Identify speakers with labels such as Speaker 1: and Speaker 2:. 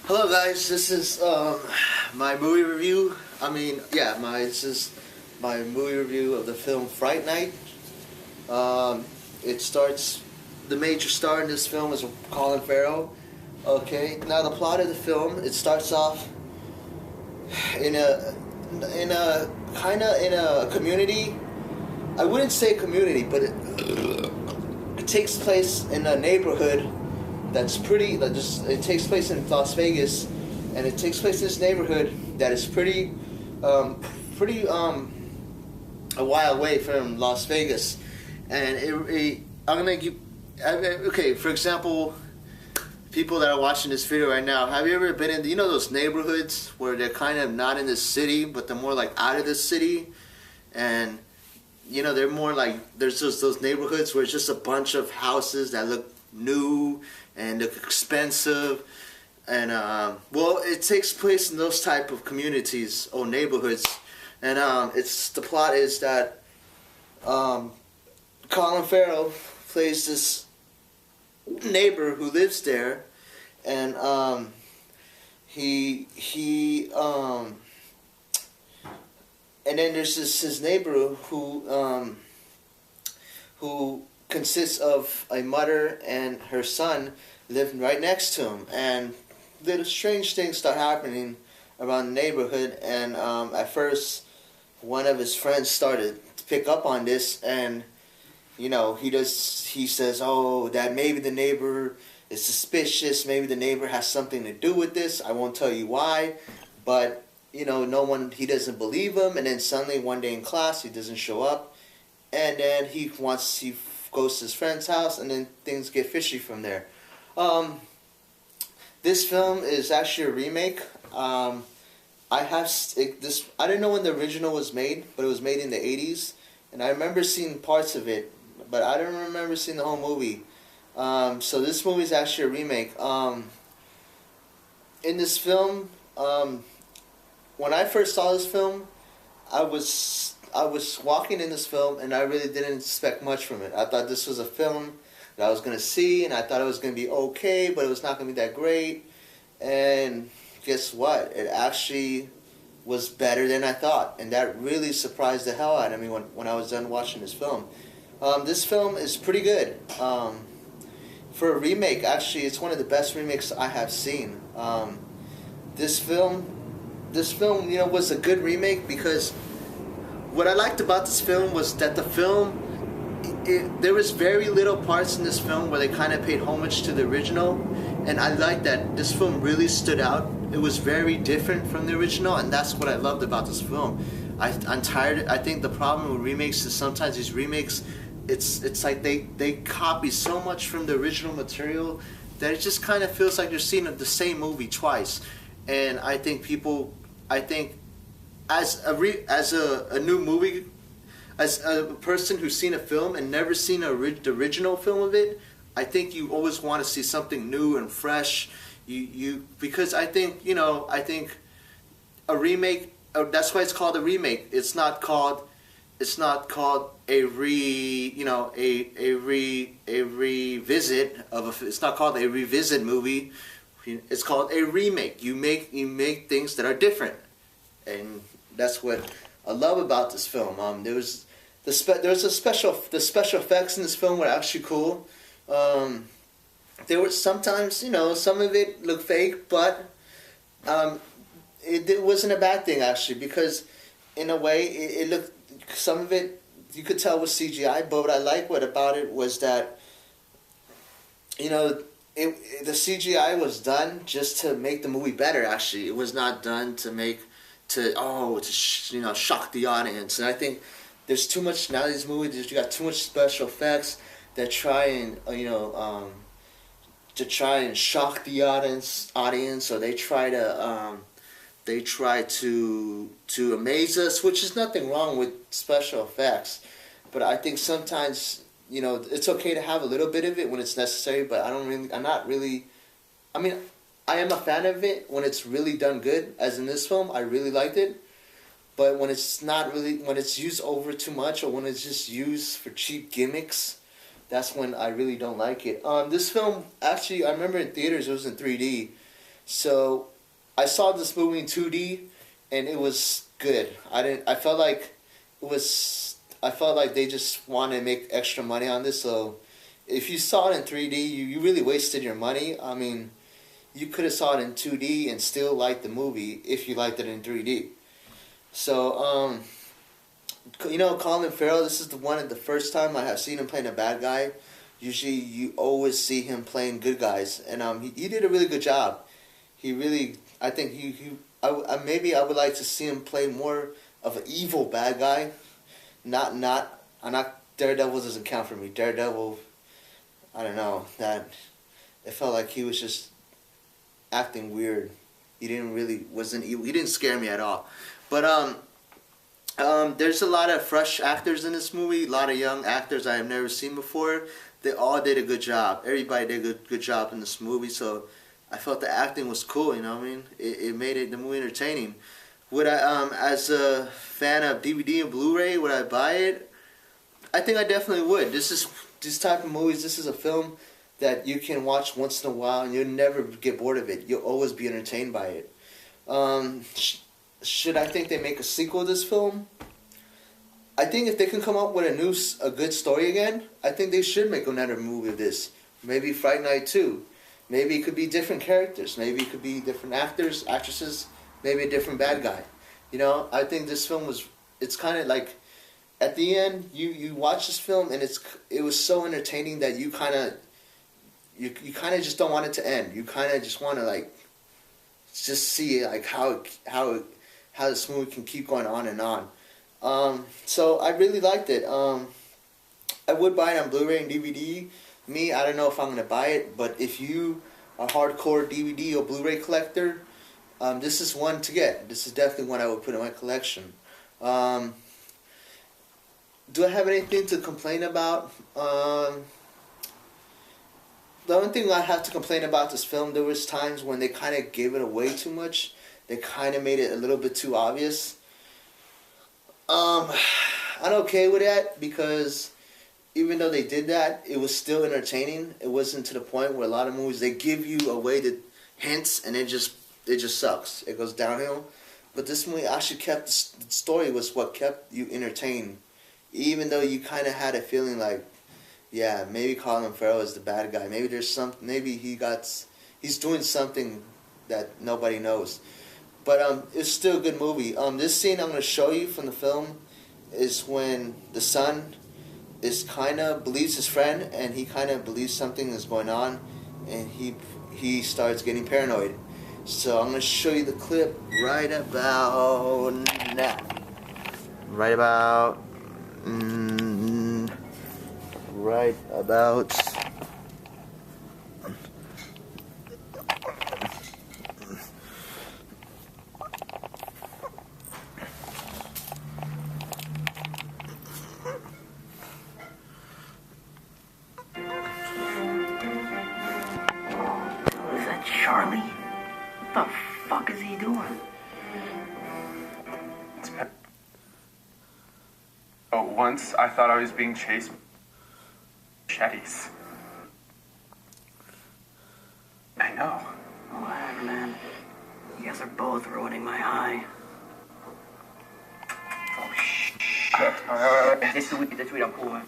Speaker 1: Hello guys, this is my movie review. This is my movie review of the film Fright Night. It starts. The major star in this film is Colin Farrell. Okay, now the plot of the film, it starts off in a community. I wouldn't say community, but it takes place in a neighborhood that's pretty. It takes place in Las Vegas, and it takes place in this neighborhood that is pretty a while away from Las Vegas, and I'm gonna give. Okay, for example, people that are watching this video right now, have you ever been in those neighborhoods where they're kind of not in the city, but they're more like out of the city, and they're more like there's just those neighborhoods where it's just a bunch of houses that look new and look expensive, and it takes place in those type of communities or neighborhoods, and the plot is that Colin Farrell plays this neighbor who lives there, and and then there's his neighbor who consists of a mother and her son living right next to him, and little strange things start happening around the neighborhood, and at first one of his friends started to pick up on this, and he says, oh, that maybe the neighbor is suspicious, maybe the neighbor has something to do with this, I won't tell you why, but he doesn't believe him, and then suddenly one day in class he doesn't show up, and then he goes to his friend's house, and then things get fishy from there. This film is actually a remake. I didn't know when the original was made, but it was made in the 80s, and I remember seeing parts of it, but I don't remember seeing the whole movie. So this movie is actually a remake. In this film, when I first saw this film, I was walking in this film, and I really didn't expect much from it. I thought this was a film that I was going to see, and I thought it was going to be okay, but it was not going to be that great. And guess what? It actually was better than I thought, and that really surprised the hell out of me when I was done watching this film. This film is pretty good. For a remake, actually, it's one of the best remakes I have seen. This film, was a good remake because what I liked about this film was that the film, there was very little parts in this film where they kind of paid homage to the original, and I liked that this film really stood out. It was very different from the original, and that's what I loved about this film. I'm tired. I think the problem with remakes is sometimes these remakes, it's like they copy so much from the original material that it just kind of feels like you're seeing the same movie twice. And I think as a new movie, as a person who's seen a film and never seen the original film of it, I think you always want to see something new and fresh. Because I think a remake. That's why it's called a remake. It's not called a revisit of it's not called a revisit movie. It's called a remake. You make things that are different, and that's what I love about this film. The special effects in this film were actually cool. There were sometimes, some of it looked fake, but it wasn't a bad thing actually, because in a way it looked, some of it you could tell was CGI, but what I liked about it was that the CGI was done just to make the movie better. Actually, it was not done to shock the audience. And I think there's too much now. These movies, you got too much special effects that try and to try and shock the audience, or they try to amaze us, which is nothing wrong with special effects. But I think sometimes it's okay to have a little bit of it when it's necessary. But I am a fan of it when it's really done good, as in this film. I really liked it. But when it's used over too much, or when it's just used for cheap gimmicks, that's when I really don't like it. This film, actually, I remember in theaters it was in 3D. So I saw this movie in 2D, and it was good. I felt like it was. I felt like they just wanted to make extra money on this. So if you saw it in 3D, you really wasted your money. I mean, you could have saw it in 2D and still liked the movie if you liked it in 3D. So Colin Farrell. This is the first time I have seen him playing a bad guy. Usually, you always see him playing good guys, and he did a really good job. He really, I think maybe I would like to see him play more of an evil bad guy. Not Daredevil doesn't count for me. Daredevil, I don't know, that it felt like he was just acting weird. Wasn't evil. He didn't scare me at all. But there's a lot of fresh actors in this movie. A lot of young actors I have never seen before. They all did a good job. Everybody did a good job in this movie. So I felt the acting was cool. You know what I mean? It made the movie entertaining. Would I, as a fan of DVD and Blu-ray, would I buy it? I think I definitely would. This type of movies. This is a film that you can watch once in a while, and you'll never get bored of it. You'll always be entertained by it. Should I think they make a sequel to this film? I think if they can come up with a good story again, I think they should make another movie of this. Maybe Fright Night 2. Maybe it could be different characters. Maybe it could be different actors, actresses. Maybe a different bad guy. You know, I think this film it's kind of like, at the end, you watch this film and it was so entertaining that you kind of just don't want it to end. You kind of just want to like, just see like how this movie can keep going on and on. So I really liked it. I would buy it on Blu-ray and DVD. Me, I don't know if I'm gonna buy it, but if you are a hardcore DVD or Blu-ray collector, this is one to get. This is definitely one I would put in my collection. Do I have anything to complain about? The only thing I have to complain about this film, there was times when they kind of gave it away too much. They kind of made it a little bit too obvious. I'm okay with that because even though they did that, it was still entertaining. It wasn't to the point where a lot of movies, they give you away the hints and it just sucks. It goes downhill. But this movie actually kept, the story was what kept you entertained. Even though you kind of had a feeling like, yeah, maybe Colin Farrell is the bad guy. Maybe he's doing something that nobody knows. But it's still a good movie. This scene I'm going to show you from the film is when the son believes his friend, and he kind of believes something is going on, and he starts getting paranoid. So I'm going to show you the clip right about now. Right about
Speaker 2: Charlie? What the fuck is he doing?
Speaker 3: Oh, once I thought I was being chased with machetes. I know.
Speaker 2: Whatever, man. You guys are both ruining my high. Oh, shit.
Speaker 3: Wait.
Speaker 2: Det är sweet, I'm cool, man.